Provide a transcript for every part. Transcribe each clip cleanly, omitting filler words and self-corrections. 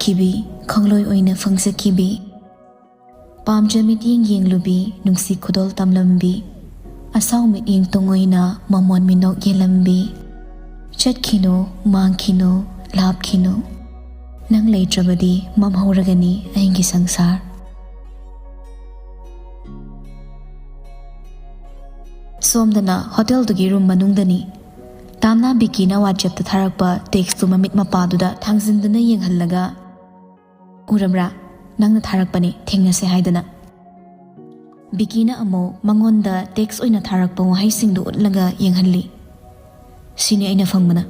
ꯆꯠꯈꯤꯕꯤ ꯈꯪꯂꯣꯏ ꯑꯣꯏꯅ ꯐꯪꯖꯈꯤꯕꯤ ꯄꯥꯝꯖ ꯃꯤꯠꯌꯦꯡ ꯌꯦꯡꯂꯨꯕꯤ ꯅꯨꯡꯁꯤ ꯈꯨꯗꯣꯜ ꯇꯝꯂꯝꯕꯤ ꯑꯁꯥꯎ ꯃꯤꯠꯌꯦꯡ ꯇꯨꯡꯑꯣꯏꯅ ꯃꯃꯣꯟ ꯃꯤꯅꯣꯛ ꯌꯦꯜꯂꯝꯕꯤ ꯆꯠꯈꯤꯅꯨ ꯃꯥꯡꯈꯤꯅꯨ ꯂꯥꯞꯈꯤꯅꯨ ꯅꯪ ꯂꯩꯇ꯭ꯔꯕꯗꯤ ꯃꯝꯍꯧꯔꯒꯅꯤ ꯑꯩꯒꯤ ꯁꯪꯁꯥꯔ ꯁꯣꯝꯗꯅ ꯍꯣꯇꯦꯜꯗꯨꯒꯤ ꯔꯨꯝ ꯃꯅꯨꯡꯗꯅꯤ ꯇꯥꯝꯅꯥ ꯕꯤꯀꯤꯅ ꯋꯥꯆꯦꯞꯇ ꯊꯥꯔꯛꯄ ꯇꯦꯛꯁꯇꯨ ꯃꯃꯤꯠ ꯃꯄꯥꯗꯨꯗ ꯊꯥꯡꯖꯤꯟꯗꯨꯅ ꯌꯦꯡꯍꯜꯂꯒ ꯎꯔꯕ꯭ꯔꯥ ꯅꯪꯅ ꯊꯥꯔꯛꯄꯅꯤ ꯊꯦꯡꯅꯁꯦ ꯍꯥꯏꯗꯅ ꯕꯤꯀꯤꯅ ꯑꯃꯨꯛ ꯃꯉꯣꯟꯗ ꯇꯦꯛꯁ ꯑꯣꯏꯅ ꯊꯥꯔꯛꯄ ꯋꯥꯍꯩꯁꯤꯡꯗꯨ ꯎꯠꯂꯒ ꯌꯦꯡꯍꯜꯂꯤ ꯁꯤꯅꯤ ꯑꯩꯅ ꯐꯪꯕꯅ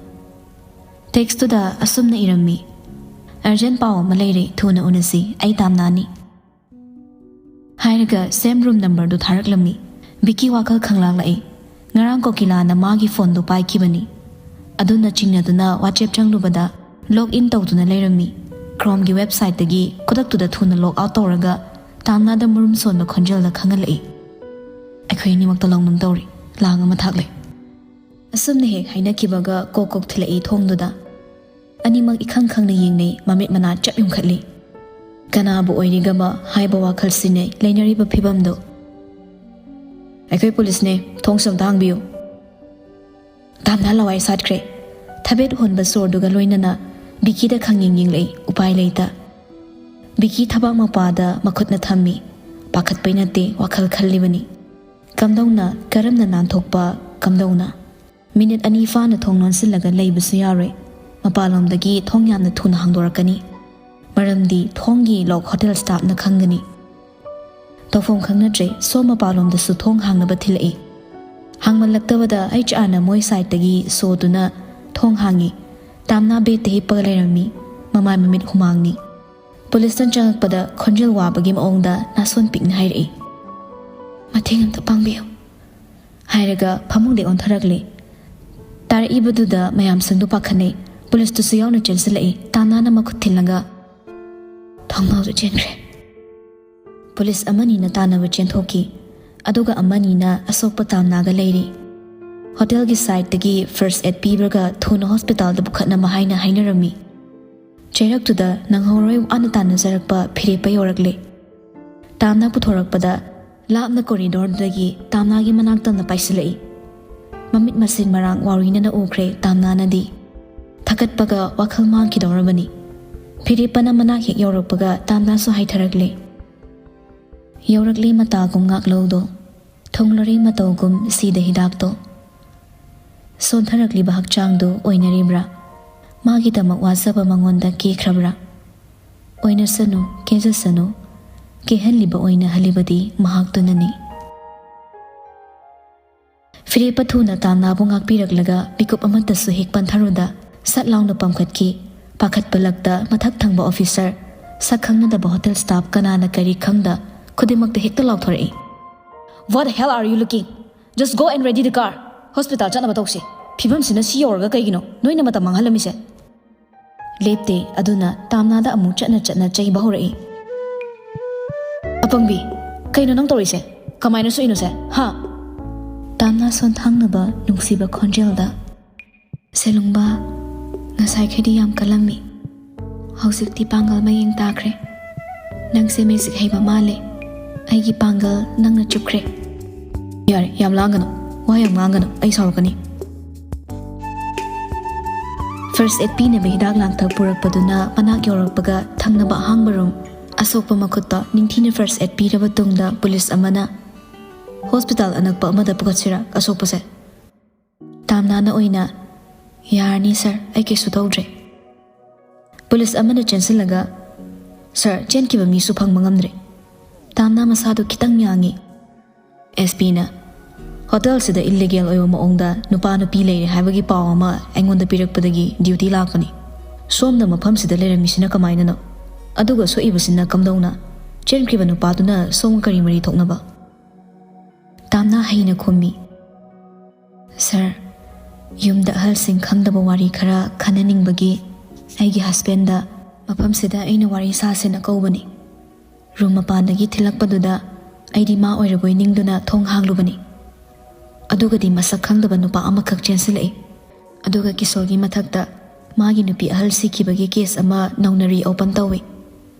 ꯇꯦꯛꯁꯇꯨꯗ ꯑꯁꯨꯝꯅ ꯏꯔꯝꯃꯤ ꯑꯔꯖꯦꯟ ꯄꯥꯎ ꯑꯃ ꯂꯩꯔꯦ ꯊꯨꯅ ꯎꯅꯁꯤ ꯑꯩ ꯇꯥꯝꯅꯥꯅꯤ ꯍꯥꯏꯔꯒ ꯁꯦꯝ ꯔꯨꯝ ꯅꯝꯕꯔꯗꯨ ꯊꯥꯔꯛꯂꯝꯃꯤ ꯕꯤꯀꯤ ꯋꯥꯈꯜ ꯈꯪꯂꯥꯛꯂꯛꯏ ꯉꯔꯥꯡ ꯀꯣꯀꯤꯂꯥꯅ ꯃꯥꯒꯤ ꯐꯣꯟꯗꯨ ꯄꯥꯏꯈꯤꯕꯅꯤ ꯑꯗꯨꯅ ꯆꯤꯡꯅꯗꯨꯅ ꯋꯥꯆꯦꯞ ꯆꯪꯂꯨꯕꯗ ꯂꯣꯛ ꯏꯟ ꯇꯧꯗꯨꯅ ꯂꯩꯔꯝꯃꯤ ꯀ꯭ꯔꯣꯝꯒꯤ ꯋꯦꯕꯁꯥꯏꯠꯇꯒꯤ ꯈꯨꯗꯛꯇꯨꯗ ꯊꯨꯅ ꯂꯣꯛ ꯑꯥꯎꯠ ꯇꯧꯔꯒ ꯇꯥꯝꯅꯥꯗ ꯃꯔꯨꯝ ꯁꯣꯟꯕ ꯈꯣꯟꯖꯦꯜꯗ ꯈꯪꯍꯜꯂꯛꯏ ꯑꯩꯈꯣꯏ ꯑꯅꯤꯃꯛꯇ ꯂꯧꯅꯝ ꯇꯧꯔꯤ ꯂꯥꯡ ꯑꯃ ꯊꯥꯛꯂꯦ ꯑꯁꯨꯝꯅ ꯍꯦꯛ ꯍꯥꯏꯅꯈꯤꯕꯒ ꯀꯣꯛ ꯀꯣꯛ ꯊꯤꯜꯂꯛꯏ ꯊꯣꯡꯗꯨꯗ ꯑꯅꯤꯃꯛ ꯏꯈꯪ ꯈꯪꯅ ꯌꯦꯡꯅꯩ ꯃꯃꯤꯠ ꯃꯅꯥ ꯆꯞ ꯌꯨꯡꯈꯠꯂꯤ ꯀꯅꯥꯕꯨ ꯑꯣꯏꯔꯤꯒꯕ ꯍꯥꯏꯕ ꯋꯥꯈꯜꯁꯤꯅ ꯂꯩꯅꯔꯤꯕ ꯐꯤꯕꯝꯗꯨ ꯑꯩꯈꯣꯏ ꯄꯨꯂꯤꯁꯅꯦ ꯊꯣꯡꯁꯨ ꯑꯝꯇ ꯍꯥꯡꯕꯤꯌꯨ ꯇꯥꯝꯅꯥ ꯂꯋꯥꯏ ꯁꯥꯠꯈ꯭ꯔꯦ ꯊꯕꯦꯠ ꯍꯣꯟꯕ ꯁꯣꯔꯗꯨꯒ ꯂꯣꯏꯅꯅ ꯕꯤꯀꯤꯗ ꯈꯪꯌꯦꯡ ꯌꯦꯡꯂꯛꯏ ꯎꯄꯥꯏ ꯂꯩꯇ ꯕꯤꯀꯤ ꯊꯕꯛ ꯃꯄꯥꯗ ꯃꯈꯨꯠꯅ ꯊꯝꯃꯤ ꯄꯥꯈꯠꯄꯩ ꯅꯠꯇꯦ ꯋꯥꯈꯜ ꯈꯜꯂꯤꯕꯅꯤ ꯀꯝꯗꯧꯅ ꯀꯔꯝꯅ ꯅꯥꯟꯊꯣꯛꯄ ꯀꯝꯗꯧꯅ ꯃꯤꯅꯤꯠ 2 ꯐꯥꯅ ꯊꯣꯡ ꯂꯣꯟꯁꯤꯜꯂꯒ ꯂꯩꯕꯁꯨ ꯌꯥꯔꯣꯏ ꯃꯄꯥꯟꯂꯣꯝꯗꯒꯤ ꯊꯣꯡ ꯌꯥꯝꯅ ꯊꯨꯅ ꯍꯥꯡꯗꯣꯔꯛꯀꯅꯤ ꯃꯔꯝꯗꯤ ꯊꯣꯡꯒꯤ ꯂꯣꯛ ꯍꯣꯇꯦꯜ ꯁ꯭ꯇꯥꯐꯅ ꯈꯪꯒꯅꯤ ꯇꯧꯐꯝ ꯈꯪꯅꯗ꯭ꯔꯦ ꯁꯣꯝ ꯃꯄꯥꯟꯂꯣꯝꯗꯁꯨ ꯊꯣꯡ ꯍꯥꯡꯅꯕ ꯊꯤꯜꯂꯛꯏ ꯍꯥꯡꯃꯜꯂꯛꯇꯕꯗ HR ꯃꯣꯏ ꯁꯥꯏꯠꯇꯒꯤ ꯁꯣꯗꯨꯅ ꯊꯣꯡ ꯍꯥꯡꯉꯤ ꯇꯥꯝꯅꯥ ꯕꯦꯠꯇ ꯍꯤꯞꯄꯒ ꯂꯩꯔꯝꯃꯤ ꯃꯃꯥꯏ ꯃꯃꯤꯠ ꯍꯨꯃꯥꯡꯅꯤ ꯄꯨꯂꯤꯁꯇ ꯆꯪꯉꯛꯄꯗ ꯈꯣꯟꯖꯦꯜ ꯋꯥꯕꯒꯤ ꯃꯑꯣꯡꯗ ꯅꯥꯁꯣꯟ ꯄꯤꯛꯅ ꯍꯥꯏꯔꯛꯏ ꯃꯇꯦꯡ ꯑꯝꯇ ꯄꯥꯡꯕꯤꯌꯨ ꯍꯥꯏꯔꯒ ꯐꯃꯨꯡꯗ ꯑꯣꯟꯊꯔꯛꯂꯤ ꯇꯥꯔꯛꯏꯕꯗꯨꯗ ꯃꯌꯥꯝꯁꯤꯡꯗꯨ ꯄꯥꯈꯠꯅꯩ ꯄꯨꯂꯤꯁꯇꯨꯁꯨ ꯌꯥꯎꯅ ꯆꯦꯟꯁꯤꯜꯂꯛꯏ ꯇꯥꯝꯅꯥꯅ ꯃꯈꯨꯠ ꯊꯤꯜꯂꯒ ꯊꯣꯡꯅꯥꯎꯗ ꯆꯦꯟꯈ꯭ꯔꯦ ꯄꯨꯂꯤꯁ ꯑꯃꯅꯤꯅ ꯇꯥꯟꯅꯕ ꯆꯦꯟꯊꯣꯛꯈꯤ ꯑꯗꯨꯒ ꯑꯃꯅꯤꯅ ꯑꯁꯣꯛꯄ ꯇꯥꯝꯅꯥꯒ ꯂꯩꯔꯤ ꯍꯣꯇꯦꯜꯒꯤ ꯁꯥꯏꯠꯇꯒꯤ ꯐꯥꯔꯁ ꯑꯦꯗ ꯄꯤꯕꯒ ꯊꯨꯅ ꯍꯣꯁꯄꯤꯇꯥꯜꯗ ꯄꯨꯈꯠꯅꯕ ꯍꯥꯏꯅ ꯍꯥꯏꯅꯔꯝꯃꯤ ꯆꯩꯔꯛꯇꯨꯗ ꯅꯪꯍꯧꯔꯣꯏ ꯋꯥꯅ ꯇꯥꯟꯅꯖꯔꯛꯄ ꯐꯤꯔꯦꯞꯄ ꯌꯧꯔꯛꯂꯦ ꯇꯥꯝꯅꯥ ꯄꯨꯊꯣꯔꯛꯄꯗ ꯂꯥꯞꯅ ꯀꯣꯔꯤꯗꯣꯔꯗꯒꯤ ꯇꯥꯝꯅꯥꯒꯤ ꯃꯅꯥꯛꯇꯝꯅ ꯄꯥꯏꯁꯤꯜꯂꯛꯏ ꯃꯃꯤꯠ ꯃꯁꯤꯟ ꯃꯔꯥꯡ ꯋꯥꯔꯤꯅꯅ ꯎꯈ꯭ꯔꯦ ꯇꯥꯝꯅꯥꯅꯗꯤ ꯊꯀꯠꯄꯒ ꯋꯥꯈꯜ ꯃꯥꯡꯈꯤꯗꯧꯔꯕꯅꯤ ꯐꯤꯔꯦꯞꯄꯅ ꯃꯅꯥꯛ ꯍꯦꯛ ꯌꯧꯔꯛꯄꯒ ꯇꯥꯝꯅꯥꯁꯨ ꯍꯥꯏꯊꯔꯛꯂꯦ ꯌꯧꯔꯛꯂꯤ ꯃꯇꯥꯒꯨꯝ ꯉꯥꯛꯂꯧꯗꯣ ꯊꯨꯡꯂꯔꯤ ꯃꯇꯧꯒꯨꯝ ꯁꯤꯗ ꯍꯤꯗꯥꯛꯇꯣ ꯁꯣꯟꯊꯔꯛꯂꯤꯕ ꯍꯛꯆꯥꯡꯗꯨ ꯑꯣꯏꯅꯔꯤꯕ꯭ꯔꯥ ꯃꯥꯒꯤꯗꯃꯛ ꯋꯥꯖꯕ ꯃꯉꯣꯟꯗ ꯀꯦꯈ꯭ꯔꯕ꯭ꯔꯥ ꯑꯣꯏꯅꯁꯅꯨ ꯀꯦꯖꯁꯅꯨ ꯀꯦꯍꯜꯂꯤꯕ ꯑꯣꯏꯅꯍꯜꯂꯤꯕꯗꯤ ꯃꯍꯥꯛꯇꯨꯅꯅꯤ ꯐꯤꯔꯦꯞꯄ ꯊꯨꯅ ꯇꯥꯝꯅꯥꯕꯨ ꯉꯥꯛꯄꯤꯔꯛꯂꯒ ꯃꯤꯀꯨꯞ ꯑꯃꯠꯇꯁꯨ ꯍꯦꯛ ꯄꯟꯊꯔꯨꯗ ꯁꯠ ꯂꯥꯎꯅ ꯄꯝꯈꯠꯈꯤ ꯄꯥꯈꯠꯄꯂꯛꯇ ꯃꯊꯛ ꯊꯪꯕ ꯑꯣꯐꯤꯁꯔ ꯁꯛ ꯈꯪꯅꯗꯕ ꯍꯣꯇꯦꯜ ꯁ꯭ꯇꯥꯐ ꯀꯅꯥꯅ ꯀꯔꯤ ꯈꯪꯗ ꯈꯨꯗꯤꯡꯃꯛꯇ ꯍꯦꯛꯇ ಲಾꯎꯊꯣꯔꯛꯏ What the hell are you looking? Just go and ready the car. Hospital ꯆꯠꯅꯕ ꯇꯧꯁꯤ ꯐꯤꯕꯝꯁꯤꯅ ꯁꯤ ꯌꯧꯔꯒ ꯀꯩꯒꯤꯅꯣ ꯅꯣꯏꯅ ꯃꯇꯝ ꯃꯥꯡꯍꯜꯂꯝꯃꯤꯁꯦ ꯂꯦꯞꯇꯦ ꯑꯗꯨꯅ ꯇꯥꯝꯅꯥꯗ ꯑꯃꯨꯛ ꯆꯠꯅ ꯆꯩꯕ ꯍꯧꯔꯛꯏ ꯑꯄꯪꯕꯤ ꯀꯩꯅꯣ ꯅꯪ ꯇꯧꯔꯤꯁꯦ ꯀꯃꯥꯏꯅ ꯁꯣꯛꯏꯅꯣꯁꯦ ꯍꯥ ꯇꯥꯝꯅꯥ ꯁꯣꯟꯊꯥꯡꯅꯕ ꯅꯨꯡꯁꯤꯕ ꯈꯣꯟꯖꯦꯜꯗ ꯁꯦꯂꯨꯡꯕꯥ ꯉꯁꯥꯏꯈꯩꯗꯤ ꯌꯥꯝ ꯀꯜꯂꯝꯃꯤ ꯍꯧꯖꯤꯛꯇꯤ ꯄꯥꯡꯒꯜ ꯃꯌꯦꯡ ꯇꯥꯈ꯭ꯔꯦ ꯅꯪꯁꯦ ꯃꯦꯖꯤꯛ ꯍꯩꯕ ꯃꯥꯜꯂꯦ ꯑꯩꯒꯤ ꯄꯥꯡꯒꯜ ꯅꯪꯅ ꯆꯨꯞꯈ꯭ꯔꯦ ꯌꯥꯔꯦ ꯌꯥꯝ ꯂꯥꯡꯒꯅꯨ ꯋꯥ ꯌꯥꯝ ꯉꯥꯡꯒꯅꯨ ꯑꯩ ꯁꯥꯎꯔꯛꯀꯅꯤ ꯐꯥꯔꯁ ꯑꯦꯗ ꯄꯤꯅꯕ ꯍꯤꯗꯥꯛ ꯂꯥꯡꯊꯛ ꯄꯨꯔꯛꯄꯗꯨꯅ ꯃꯅꯥꯛ ꯌꯧꯔꯛꯄꯒ ꯊꯪꯅꯕ ꯑꯍꯥꯡꯕ ꯔꯨꯝ ꯑꯁꯣꯛꯄ ꯃꯈꯨꯠꯇ ꯅꯤꯡꯊꯤꯅ ꯐꯥꯔꯁ ꯑꯦꯗ ꯄꯤꯔꯕ ꯇꯨꯡꯗ ꯄꯨꯂꯤꯁ ꯑꯃꯅ ꯍꯣꯁꯄꯤꯇꯥꯜ ꯑꯅꯛꯄ ꯑꯃꯗ ꯄꯨꯈꯠꯁꯤꯔꯥ ꯑꯁꯣꯛꯄꯁꯦ ꯇꯥꯝꯅꯥꯅ ꯑꯣꯏꯅ ꯌꯥꯔꯅꯤ ꯁꯔ ꯑꯩ ꯀꯩꯁꯨ ꯇꯧꯗ꯭ꯔꯦ ꯄꯨꯂꯤꯁ ꯑꯃꯅ ꯆꯦꯟꯁꯤꯜꯂꯒ ꯁꯔ ꯆꯦꯟꯈꯤꯕ ꯃꯤꯁꯨ ꯐꯪꯕ ꯉꯝꯗ꯭ꯔꯦ ꯇꯥꯝꯅꯥ ꯃꯁꯥꯗꯨ ꯈꯤꯇꯪ ꯌꯥꯡꯉꯤ SPꯅ ꯍꯣꯇꯦꯜꯁꯤꯗ ꯏꯜꯂꯤꯒꯦꯜ ꯑꯣꯏꯕ ꯃꯑꯣꯡꯗ ꯅꯨꯄꯥ ꯅꯨꯄꯤ ꯂꯩꯔꯦ ꯍꯥꯏꯕꯒꯤ ꯄꯥꯎ ꯑꯃ ꯑꯩꯉꯣꯟꯗ ꯄꯤꯔꯛꯄꯗꯒꯤ ꯗ꯭ꯌꯨꯇꯤ ꯂꯥꯛꯄꯅꯤ ꯁꯣꯝꯅ ꯃꯐꯝꯁꯤꯗ ꯂꯩꯔꯝꯃꯤꯁꯤꯅ ꯀꯃꯥꯏꯅꯅꯣ ꯑꯗꯨꯒ ꯁꯣꯛꯏꯕꯁꯤꯅ ꯀꯝꯗꯧꯅ ꯆꯦꯟꯈꯤꯕ ꯅꯨꯄꯥꯗꯨꯅ ꯁꯣꯝꯒ ꯀꯔꯤ ꯃꯔꯤ ꯊꯣꯛꯅꯕ ꯇꯥꯝꯅꯥ ꯍꯩꯅ ꯈꯨꯝꯃꯤ ꯁꯔ ꯌꯨꯝꯗ ꯑꯍꯜꯁꯤꯡ ꯈꯪꯗꯕ ꯋꯥꯔꯤ ꯈꯔ ꯈꯟꯅꯅꯤꯡꯕꯒꯤ ꯑꯩꯒꯤ ꯍꯁꯕꯦꯟꯗ ꯃꯐꯝꯁꯤꯗ ꯑꯩꯅ ꯋꯥꯔꯤ ꯁꯥꯁꯦꯅ ꯀꯧꯕꯅꯤ ꯔꯨꯝ ꯃꯄꯥꯟꯗꯒꯤ ꯊꯤꯜꯂꯛꯄꯗꯨꯗ ꯑꯩꯗꯤ ꯃꯥ ꯑꯣꯏꯔꯕꯣꯏ ꯅꯤꯡꯗꯨꯅ ꯊꯣꯡ ꯍꯥꯡꯂꯨꯕꯅꯤ ꯑꯗꯨꯒꯗꯤ ꯃꯁꯛ ꯈꯪꯗꯕ ꯅꯨꯄꯥ ꯑꯃꯈꯛ ꯆꯦꯟꯁꯤꯜꯂꯛꯏ ꯑꯗꯨꯒ ꯀꯤꯁꯣꯜꯒꯤ ꯃꯊꯛꯇ ꯃꯥꯒꯤ ꯅꯨꯄꯤ ꯑꯍꯜ ꯁꯤꯈꯤꯕꯒꯤ ꯀꯦꯁ ꯑꯃ ꯅꯧꯅ ꯔꯤꯑꯣꯄꯟ ꯇꯧꯏ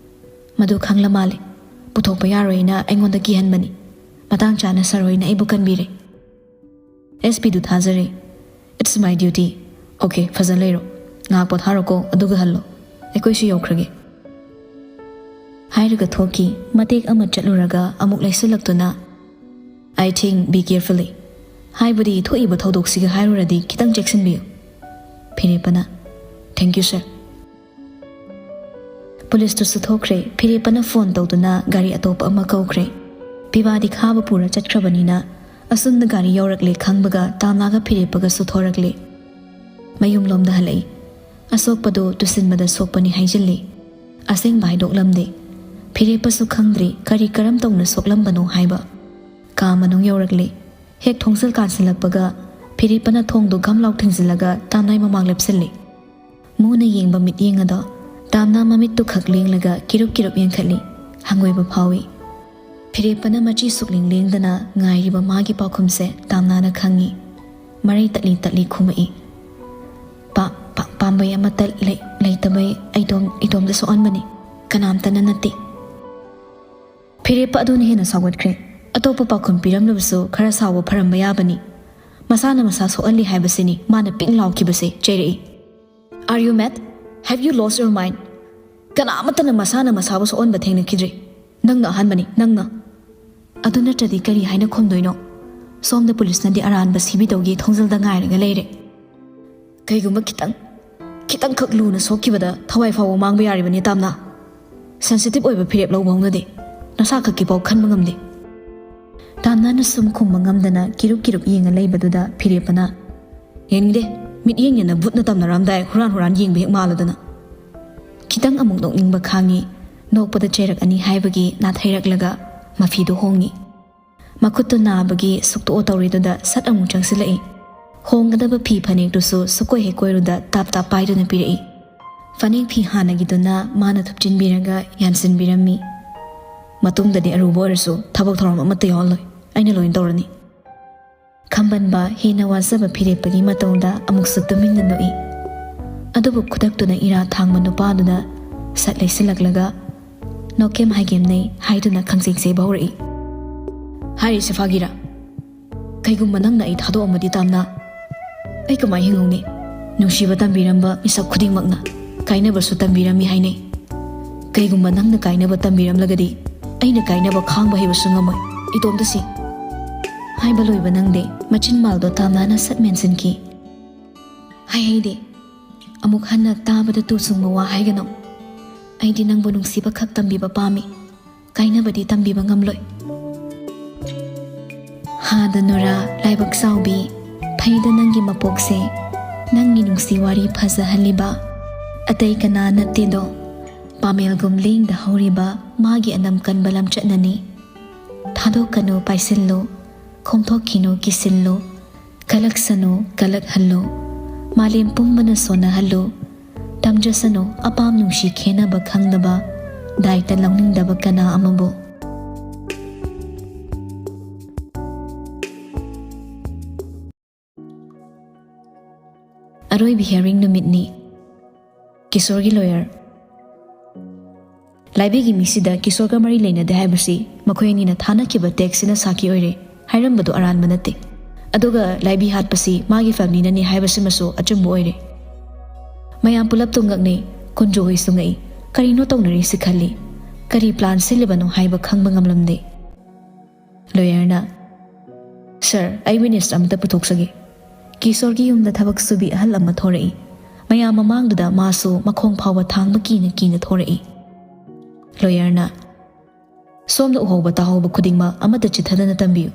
ꯃꯗꯨ ꯈꯪꯂ ꯃꯥꯜꯂꯦ ꯄꯨꯊꯣꯛꯄ ꯌꯥꯔꯣꯏꯅ ꯑꯩꯉꯣꯟꯗ ꯀꯤꯍꯟꯕꯅꯤ ꯃꯇꯥꯡ ꯆꯥꯅ ꯁꯔ ꯍꯣꯏꯅ ꯑꯩꯕꯨ ꯀꯟꯕꯤꯔꯦ SP ꯗꯨ ꯊꯥꯖꯔꯦ ꯏꯠꯁ ꯃꯥꯏ ꯗ꯭ꯌꯨꯇꯤ ꯑꯣꯀꯦ ꯐꯖꯅ ꯂꯩꯔꯣ ꯉꯥꯏꯍꯥꯛ ꯄꯣꯊꯥꯔꯣꯀꯣ ꯑꯗꯨꯒ ꯍꯜꯂꯣ ꯑꯩꯈꯣꯏꯁꯨ ꯌꯧꯈ꯭ꯔꯒꯦ ꯍꯥꯏꯔꯒ ꯊꯣꯛꯈꯤ ꯃꯇꯦꯛ ꯑꯃ ꯆꯠꯂꯨꯔꯒ ꯑꯃꯨꯛ ꯂꯩꯁꯤꯜꯂꯛꯇꯨꯅ I think be carefully ꯍꯥꯏꯕꯗꯤ ꯊꯣꯛꯏꯕ ꯊꯧꯗꯣꯛꯁꯤꯒ ꯍꯥꯏꯔꯨꯔꯗꯤ ꯈꯤꯇꯪ ꯆꯦꯛꯁꯤꯟꯕꯤꯌꯨ ꯐꯤꯔꯦꯞꯄꯅ ꯊꯦꯡꯛ ꯌꯨ ꯁꯔ ꯄꯨꯂꯤꯁꯇꯨꯁꯨ ꯊꯣꯛꯈ꯭ꯔꯦ ꯐꯤꯔꯦꯞꯄꯅ ꯐꯣꯟ ꯇꯧꯗꯨꯅ ꯒꯥꯔꯤ ꯑꯇꯣꯞꯄ ꯑꯃ ꯀꯧꯈ꯭ꯔꯦ ꯄꯤꯕꯥꯗꯤ ꯈꯥꯕ ꯄꯨꯔ ꯆꯠꯈ꯭ꯔꯕꯅꯤꯅ ꯑꯁꯨꯝꯅ ꯒꯥꯔꯤ ꯌꯧꯔꯛꯂꯦ ꯈꯪꯕꯒ ꯇꯥꯝꯅꯥꯒ ꯐꯤꯔꯦꯞꯄꯒꯁꯨ ꯊꯣꯔꯛꯂꯦ ꯃꯌꯨꯝꯂꯣꯝꯗ ꯍꯜꯂꯛꯏ ꯑꯁꯣꯛꯄꯗꯨ ꯇꯨꯁꯤꯟꯕꯗ ꯁꯣꯛꯄꯅꯤ ꯍꯥꯏꯖꯤꯜꯂꯤ ꯑꯁꯦꯡꯕ ꯍꯥꯏꯗꯣꯛꯂꯝꯗꯦ ꯐꯤꯔꯦꯞꯄꯁꯨ ꯈꯪꯗ꯭ꯔꯤ ꯀꯔꯤ ꯀꯔꯝ ꯇꯧꯅ ꯁꯣꯛꯂꯝꯕꯅꯣ ꯍꯥꯏꯕ ꯀꯥ ꯃꯅꯨꯡ ꯌꯧꯔꯛꯂꯦ ꯍꯦꯛ ꯊꯣꯡꯁꯜ ꯀꯥꯟꯁꯤꯜꯂꯛꯄꯒ ꯐꯤꯔꯦꯞꯄꯅ ꯊꯣꯡꯗꯨ ꯒꯝꯂꯥꯎ ꯊꯤꯡꯖꯤꯜꯂꯒ ꯇꯥꯝꯅꯥꯏ ꯃꯃꯥꯡ ꯂꯦꯞꯁꯤꯜꯂꯤ ꯃꯨꯅ ꯌꯦꯡꯕ ꯃꯤꯠꯌꯦꯡ ꯑꯗꯣ ꯇꯥꯝꯅꯥ ꯃꯃꯤꯠꯇꯨ ꯈꯛ ꯂꯦꯡꯂꯒ ꯀꯤꯔꯨꯞ ꯀꯤꯔꯨꯞ ꯌꯦꯡꯈꯠꯂꯤ ꯍꯪꯒꯣꯏꯕ ꯐꯥꯎꯏ ꯐꯤꯔꯦꯞꯄꯅ ꯃꯆꯤ ꯁꯨꯛꯂꯦꯡ ꯂꯦꯡꯗꯅ ꯉꯥꯏꯔꯤꯕ ꯃꯥꯒꯤ ꯄꯥꯎꯈꯨꯝꯁꯦ ꯇꯥꯝꯅꯥꯅ ꯈꯪꯉꯤ ꯃꯔꯩ ꯇꯠꯂꯤ ꯇꯠꯂꯤ ꯈꯨꯝꯃꯛꯏ ꯄꯥꯝꯕꯩ ꯑꯃꯠꯇ ꯂꯩꯇꯕꯩ ꯏꯇꯣꯝꯗ ꯁꯣꯛꯍꯟꯕꯅꯤ ꯀꯅꯥꯝꯇꯅ ꯅꯠꯇꯦ ꯐꯤꯔꯦꯞꯄ ꯑꯗꯨꯅ ꯍꯦꯟꯅ ꯁꯥꯎꯒꯠꯈ꯭ꯔꯦ ꯑꯇꯣꯞꯄ ꯄꯥꯎꯈꯨꯝ ꯄꯤꯔꯝꯂꯕꯁꯨ ꯈꯔ ꯁꯥꯎꯕ ꯐꯔꯝꯕ ꯌꯥꯕꯅꯤ ꯃꯁꯥꯅ ꯃꯁꯥ ꯁꯣꯛꯍꯜꯂꯤ ꯍꯥꯏꯕꯁꯤꯅꯤ ꯃꯥꯅ ꯄꯤꯡ ꯂꯥꯎꯈꯤꯕꯁꯦ ꯆꯩꯔꯛꯏ Are you mad? Have you lost your mind? ꯀꯅꯥꯃꯠꯇꯅ ꯃꯁꯥꯅ ꯃꯁꯥꯕꯨ ꯁꯣꯛꯍꯟꯕ ꯊꯦꯡꯅꯈꯤꯗ꯭ꯔꯤ ꯅꯪꯅ ꯑꯍꯥꯟꯕꯅꯤ ꯅꯪꯅ ꯑꯗꯨ ꯅꯠꯇ꯭ꯔꯗꯤ ꯀꯔꯤ ꯍꯥꯏꯅ ꯈꯨꯝꯗꯣꯏꯅꯣ ꯁꯣꯝꯗ ꯄꯨꯂꯤꯁꯅꯗꯤ ꯑꯔꯥꯟꯕ ꯁꯤꯕꯤꯗꯧꯒꯤ ꯊꯣꯡꯖꯜꯗ ꯉꯥꯏꯔꯒ ꯂꯩꯔꯦ ꯀꯩꯒꯨꯝꯕ ꯈꯤꯇꯪꯈꯛ ꯂꯨꯅ ꯁꯣꯛꯈꯤꯕꯗ ꯊꯋꯥꯏ ꯐꯥꯎꯕ ꯃꯥꯡꯕ ꯌꯥꯔꯤꯕꯅꯤ ꯇꯥꯝꯅ ꯁꯦꯟꯁꯤꯇꯤꯞ ꯑꯣꯏꯕ ꯐꯤꯔꯦꯞ ꯂꯧꯕ ꯍꯧꯅꯗꯦ ꯅꯁꯥ ꯈꯛꯀꯤꯐꯥꯎ ꯈꯟꯕ ꯉꯝꯗꯦ ꯇꯥꯝꯅꯥꯅ ꯁꯨꯝ ꯈꯨꯝꯕ ꯉꯝꯗꯅ ꯀꯤꯔꯨꯞ ꯀꯤꯔꯨꯞ ꯌꯦꯡꯉ ꯂꯩꯕꯗꯨꯗ ꯐꯤꯔꯦꯞꯄꯅ ꯌꯦꯡꯅꯤꯡꯗꯦ ꯃꯤꯠꯌꯦꯡꯅ ꯕꯨꯠꯅ ꯇꯝꯅꯔꯝꯗꯥꯏ ꯍꯨꯔꯥꯟ ꯌꯦꯡꯕ ꯍꯦꯛ ꯃꯥꯜꯂꯗꯅ ꯈꯤꯇꯪ ꯑꯃꯨꯛ ꯅꯣꯛꯅꯤꯡꯕ ꯈꯥꯡꯉꯤ ꯅꯣꯛꯄꯗ ꯆꯩꯔꯛꯑꯅꯤ ꯍꯥꯏꯕꯒꯤ ꯅꯥꯊꯩꯔꯛꯂꯒ ꯃꯐꯤꯗꯨ ꯍꯣꯡꯉꯤ ꯃꯈꯨꯠꯇꯨ ꯅꯥꯕꯒꯤ ꯁꯨꯛꯇꯣꯛꯑ ꯇꯧꯔꯤꯗꯨꯗ ꯁꯠ ꯑꯃꯨꯛ ꯆꯪꯁꯤꯜꯂꯛꯏ ꯍꯣꯡꯒꯗꯕ ꯐꯤ ꯐꯅꯦꯛꯇꯨꯁꯨ ꯁꯨꯀꯣꯏ ꯍꯦꯛ ꯀꯣꯏꯔꯨꯗ ꯇꯥꯞ ꯄꯥꯏꯗꯨꯅ ꯄꯤꯔꯛꯏ ꯐꯅꯦꯛ ꯐꯤ ꯍꯥꯟꯅꯒꯤꯗꯨꯅ ꯃꯥꯅ ꯊꯨꯞꯆꯤꯟꯕꯤꯔꯒ ꯌꯥꯟꯁꯤꯟꯕꯤꯔꯝꯃꯤ ꯃꯇꯨꯡꯗꯗꯤ ꯑꯔꯨꯕ ꯑꯣꯏꯔꯁꯨ ꯊꯕꯛ ꯊꯧꯔꯝ ꯑꯃꯠꯇ ꯌꯥꯎꯍꯜꯂꯣꯏ ꯑꯩꯅ ꯂꯣꯏꯅ ꯇꯧꯔꯅꯤ ꯈꯝꯕꯟꯕ ꯍꯦꯟꯅ ꯋꯥꯖꯕ ꯐꯤꯔꯦꯞꯄꯒꯤ ꯃꯇꯨꯡꯗ ꯑꯃꯨꯛꯁꯨ ꯇꯨꯃꯤꯟꯅ ꯅꯣꯛꯏ ꯑꯗꯨꯕꯨ ꯈꯨꯗꯛꯇꯨꯅ ꯏꯔꯥ ꯊꯥꯡꯕ ꯅꯨꯄꯥꯗꯨꯅ ꯁꯠ ꯂꯩꯁꯤꯜꯂꯛꯂꯒ ꯅꯣꯛꯀꯦꯝ ꯍꯥꯏꯒꯦꯝꯅꯩ ꯍꯥꯏꯗꯨꯅ ꯈꯪꯆꯦꯛ ꯆꯦꯕ ꯍꯧꯔꯛꯏ ꯍꯥꯏꯔꯤꯁꯦ ꯐꯥꯒꯤꯔꯥ ꯀꯩꯒꯨꯝꯕ ꯅꯪꯅ ꯑꯩ ꯊꯥꯗꯣꯛꯑꯝꯃꯗꯤ ꯇꯥꯝꯅ ꯑꯩ ꯀꯃꯥꯏ ꯍꯤꯡꯍꯧꯅꯤ ꯅꯨꯡꯁꯤꯕ ꯇꯝꯕꯤꯔꯝꯕ ꯃꯤꯁꯛ ꯈꯨꯗꯤꯡꯃꯛꯅ ꯀꯥꯏꯅꯕꯁꯨ ꯇꯝꯕꯤꯔꯝꯃꯤ ꯍꯥꯏꯅꯩ ꯀꯩꯒꯨꯝꯕ ꯅꯪꯅ ꯀꯥꯏꯅꯕ ꯇꯝꯕꯤꯔꯝꯂꯒꯗꯤ ꯑꯩꯅ ꯀꯥꯏꯅꯕ ꯈꯥꯡꯕ ꯍꯩꯕꯁꯨ ꯉꯝꯃꯣꯏ ꯏꯇꯣꯝꯇꯁꯤ ꯍꯥꯏꯕ ꯂꯣꯏꯕ ꯅꯪꯗꯦ ꯃꯆꯤꯟ ꯃꯥꯜꯗꯣ ꯇꯥꯝꯅꯥꯅ ꯁꯠ ꯃꯦꯟꯁꯤꯟꯈꯤ ꯍꯩꯗꯦ ꯑꯃꯨꯛ ꯍꯟꯅ ꯇꯥꯕꯗ ꯇꯨꯁꯨꯡꯕ ꯋꯥ ꯍꯥꯏꯒꯅꯣ ꯑꯩꯗꯤ ꯅꯪꯕꯨ ꯅꯨꯡꯁꯤꯕ ꯈꯛ ꯇꯝꯕꯤꯕ ꯄꯥꯝꯃꯤ ꯀꯥꯏꯅꯕꯗꯤ ꯇꯝꯕꯤꯕ ꯉꯝꯂꯣꯏ ꯍꯥꯗ ꯅꯨꯔꯥ ꯂꯥꯏꯕꯛ ꯆꯥꯎꯕꯤ ꯐꯩꯗ ꯅꯪꯒꯤ ꯃꯄꯣꯛꯁꯦ ꯅꯪꯒꯤ ꯅꯨꯡꯁꯤ ꯋꯥꯔꯤ ꯐꯖꯍꯜꯂꯤꯕ ꯑꯇꯩ ꯀꯅꯥ ꯅꯠꯇꯦꯗꯣ ꯄꯥꯃꯦꯜꯒꯨꯝ ꯂꯦꯡꯗ ꯍꯧꯔꯤꯕ ꯃꯥꯒꯤ ꯑꯅꯝ ꯀꯟꯕ ꯂꯝꯆꯠꯅꯅꯤ ꯊꯥꯗꯣꯛꯀꯅꯨ ꯄꯥꯏꯁꯤꯜꯂꯨ ꯈꯣꯝꯊꯣꯛꯈꯤꯅꯨ ꯀꯤꯁꯤꯜꯂꯨ ꯀꯂꯛꯁꯅꯨ ꯀꯂꯛꯍꯜꯂꯨ ꯃꯥꯂꯦꯝ ꯄꯨꯝꯕꯅ ꯁꯣꯟꯅꯍꯜꯂꯨ ꯇꯝꯖꯁꯅꯨ ꯑꯄꯥꯝ ꯅꯨꯡꯁꯤ ꯈꯦꯟꯅꯕ ꯈꯪꯗꯕ ꯗꯥꯏꯇ ꯂꯧꯅꯤꯡꯗꯕ ꯀꯅꯥ ꯑꯃꯕꯨ ꯑꯔꯣꯏꯕ ꯍꯤꯌꯔꯤꯡ ꯅꯨꯃꯤꯠꯅꯤ ꯀꯤꯁꯣꯔꯒꯤ ꯂꯣꯌꯔ ꯂꯥꯏꯕꯤꯒꯤ ꯃꯤꯁꯤꯗ ꯀꯤꯁꯣꯔꯒ ꯃꯔꯤ ꯂꯩꯅꯗꯦ ꯍꯥꯏꯕꯁꯤ ꯃꯈꯣꯏ ꯑꯅꯤꯅ ꯊꯥꯅꯈꯤꯕ ꯇꯦꯛꯁꯁꯤꯅ ꯁꯥꯈꯤ ꯑꯣꯏꯔꯦ ꯍꯥꯏꯔꯝꯕꯗꯨ ꯑꯔꯥꯟꯕ ꯅꯠꯇꯦ ꯑꯗꯨꯒ ꯂꯥꯏꯕꯤ ꯍꯥꯠꯄꯁꯤ ꯃꯥꯒꯤ ꯐꯦꯃꯤꯂꯤꯅꯅꯤ ꯍꯥꯏꯕꯁꯤꯃꯁꯨ ꯑꯆꯨꯝꯕ ꯑꯣꯏꯔꯦ ꯃꯌꯥꯝ ꯄꯨꯂꯞ ꯇꯨꯡꯉꯛꯅꯩ ꯀꯨꯟꯖꯣ ꯍꯣꯏꯁꯨ ꯉꯛꯏ ꯀꯔꯤꯅꯣ ꯇꯧꯅꯔꯤꯁꯤ ꯈꯜꯂꯤ ꯀꯔꯤ ꯄ꯭ꯂꯥꯟ ꯁꯤꯜꯂꯤꯕꯅꯣ ꯍꯥꯏꯕ ꯈꯪꯕ ꯉꯝꯂꯝꯗꯦ ꯂꯣꯌꯔꯅ ꯁꯔ ꯑꯩ ꯋꯤꯠꯅꯦꯁ ꯑꯃꯇ ꯄꯨꯊꯣꯛꯆꯒꯦ ꯀꯤꯁꯣꯔꯒꯤ ꯌꯨꯝꯗ ꯊꯕꯛ ꯁꯨꯕꯤ ꯑꯍꯜ ꯑꯃ ꯊꯣꯔꯛꯏ ꯃꯌꯥꯝ ꯃꯃꯥꯡꯗꯨꯗ ꯃꯥꯁꯨ ꯃꯈꯣꯡ ꯐꯥꯎꯕ ꯊꯥꯡꯕ ꯀꯤꯅ ꯊꯣꯔꯛꯏ ꯂꯣꯌꯔꯅ ꯁꯣꯝꯅ ꯎꯍꯧꯕ ꯇꯥꯍꯧꯕ ꯈꯨꯗꯤꯡꯃꯛ ꯑꯃꯠꯇ ꯆꯤꯊꯗꯅ ꯇꯝꯕꯤꯌꯨ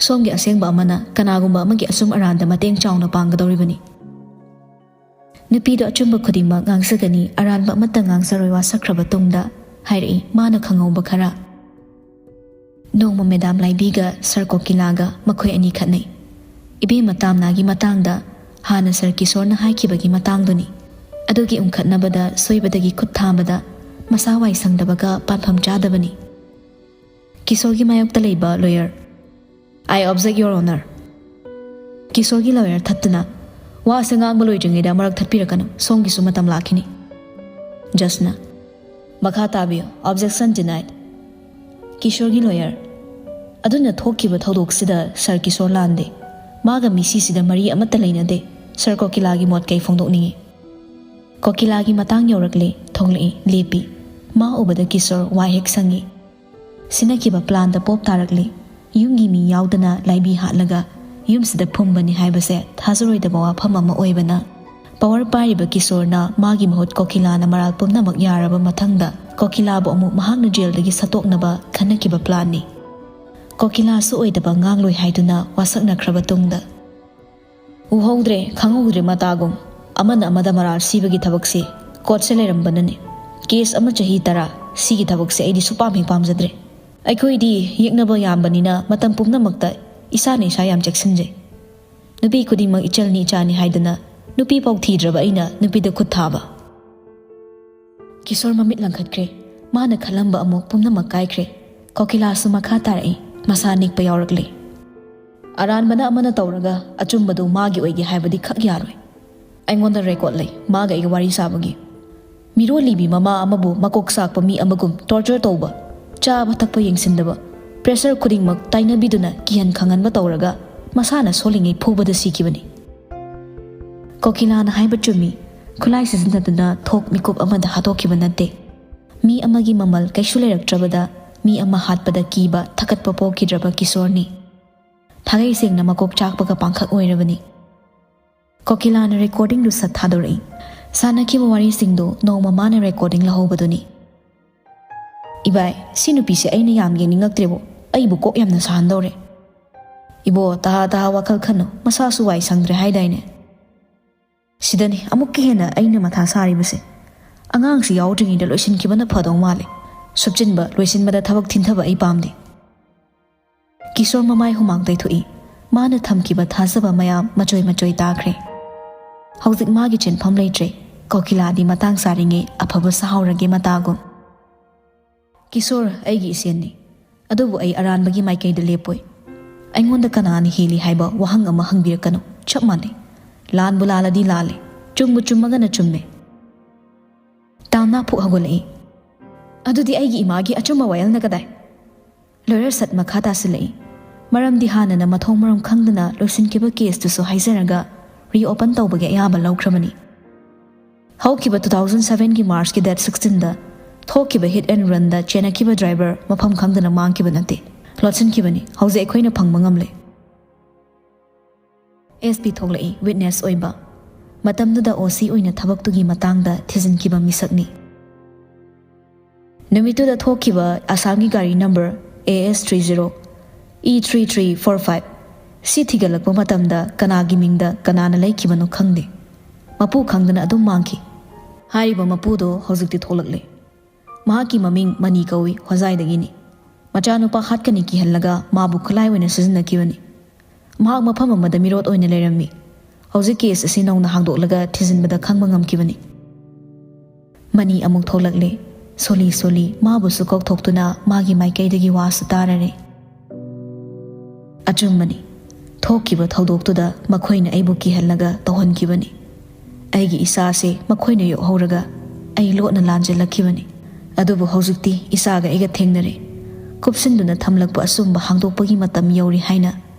ꯁꯣꯝꯒꯤ ꯑꯁꯦꯡꯕ ꯑꯃꯅ ꯀꯅꯥꯒꯨꯝꯕ ꯑꯃꯒꯤ ꯑꯆꯨꯝ ꯑꯔꯥꯟꯗ ꯃꯇꯦꯡ ꯆꯥꯎꯅ ꯄꯥꯡꯒꯗꯧꯔꯤꯕꯅꯤ ꯅꯨꯄꯤꯗꯣ ꯑꯆꯨꯝꯕ ꯈꯨꯗꯤꯡꯃꯛ ꯉꯥꯡꯖꯒꯅꯤ ꯑꯔꯥꯟꯕ ꯑꯃꯠꯇ ꯉꯥꯡꯖꯔꯣꯏ ꯋꯥꯁꯛꯈ꯭ꯔꯕ ꯇꯨꯡꯗ ꯍꯥꯏꯔꯛꯏ ꯃꯥꯅ ꯈꯪꯍꯧꯕ ꯈꯔ ꯅꯣꯡꯃ ꯃꯦꯗꯥꯝ ꯂꯥꯏꯕꯤꯒ ꯁꯔ ꯀꯣꯀꯤꯂꯥꯒ ꯃꯈꯣꯏ ꯑꯅꯤ ꯈꯠꯅꯩ ꯏꯕꯦꯝꯃ ꯇꯥꯝꯅꯥꯒꯤ ꯃꯇꯥꯡꯗ ꯍꯥꯟꯅ ꯁꯔ ꯀꯤꯁꯣꯔꯅ ꯍꯥꯏꯈꯤꯕꯒꯤ ꯃꯇꯥꯡꯗꯨꯅꯤ ꯑꯗꯨꯒꯤ ꯎꯪꯈꯠꯅꯕꯗ ꯁꯣꯏꯕꯗꯒꯤ ꯈꯨꯠ ꯊꯥꯕꯗ ꯃꯁꯥ ꯋꯥꯏ ꯁꯪꯗꯕꯒ ꯄꯥꯟꯐꯝ ꯆꯥꯗꯕꯅꯤ ꯀꯤꯁꯣꯔꯒꯤ ꯃꯥꯌꯣꯛꯇ ꯂꯩꯕ lawyer I object your honour ꯀꯤꯁꯣꯔꯒꯤ ꯂꯣꯌꯔ ꯊꯠꯇꯨꯅ वा से ngang baloi jengeda marak thatpirakanu songgi su matam lakhini Jasna Makha tabiyo objection denied Kishore gi lawyer aduna thokiba thodok sida Sir Kishore lande maga misi sida mari amata leinade Sir Kokila gi mot kai phongdok ni Kokila gi matang yorakle thonglei lepi ma obada Kishore wa hek sangi sinakiba plan da pop tarakle yumgi mi yaudana laibi hatlaga yum sida phumbani haibase thazaroi da bawa phama ma oibana Power pariba Kishore na magi mahut Kokila na maral pumnamak yaraba mathangda Kokila bo amu mahakna jail dagi satoknaba khanakiba plan ni Kokila su oidaba ngangloi haiduna wasakna khraba tungda Uhodre khangudre matagum amana amada maral sibagi thabakse court se lerambanane case ama chahi tara sigi thabakse aidi supam hi pamjadre aikhoi di yeknaba yambanina matam pumnamakta isa ne sa yam jackson je nubi khudimang ichalni chani haiduna nupi pau thidraba aina nupi da khut thaba Kishore mamit langkhatkre mana khalamba amok pumnamak kaikre Kokila su makha tarai masa nikpa yaurakle aran bana amana tawraga achumbadu magi oigi haibadi khak yaroi aingonda record lei maga igi wari sabagi miro libi mama amabu makok sakpa mi amagum torture tawba chaba thakpa yengsindaba pressure khudingmak tainabiduna kihan khanganba tawraga masana solingai phubada sikibani Kokila na haiba chumi khulai sizinaduna thok mikup amada hatokiba nate mi amagi mamal kaishu leraktrabada mi ama hatpada kiba thakatpa pokidraba Kishore ni thagai sengna makok chakpaga pangkhak oirabani Kokila na recording du sat thadori sanakiba wari singdo noma mana recording lahobaduni Ibai sinupi se aina yam yeningaktrebo aibu kok yamna sahandore Ibo taha wakal khano masa su wai sangdre haidaine Sidani amukki hena aina matha saribase angang si yaudringi da loisin kibana phadong male subjinba loisin bada thabak thinthaba ai pamde Kishore mamai humang dai thui mana thamkiba thazaba mayam machoi takre hauzik magi chen pham leitre Kokila di matang saringe aphaba sahaurage matagum Kishore aigi isenni adubu ai aranbagi maikai de lepoi aingonda kanani hili haiba wahang ama hangbirakano chapmane Lan bulala di lale, chumbu chummaga na chumme. Tawna phu hagulai. Adu di aigi imagi achumma wayal na kadai. Lawyer sat makhata silai. Maram di hana na mathong maram khangdana loisin kiba case tu so haizaraga reopen tawbage ayaba lawkramani. Hawkiba 2007 ki March ki date 16 da thokiba hit and run da chena kiba driver mapham khangdana mang kiba nate. Lotsin kibani hauze ekhoina phangba ngamle. SP thoglai witness oiba matamda OC oina thabaktugi matangda thizin-kiba misakni Namitu da thokiba asangi gari number AS30 E3345 si thigalakpa matamda kanagi mingda kanana laikibano khangde mapu khangdana adum mangki hariba mapudo hojikti tholakle mahaki maming mani kawi hozaidagini machanupa hatkani ki hallaga mabu khlai oina sizinakibani mahak mafam amada mirot oina lerami hauji case asi nongna hangdoklaga thizinbada khangba ngamkibani mani amuk tholakle soli mabu su kok thoktuna magi maikaidagi wasu tarare achummani thokiba thodoktuda makhoina aibu ki hallaga tohonkibani aigi isa se makhoina yo horaga ai lotna lanjelakibani adubu haujikti isaga aiga thengnare kupsinduna thamlakpa asumba hangdokpagi matam yauri haina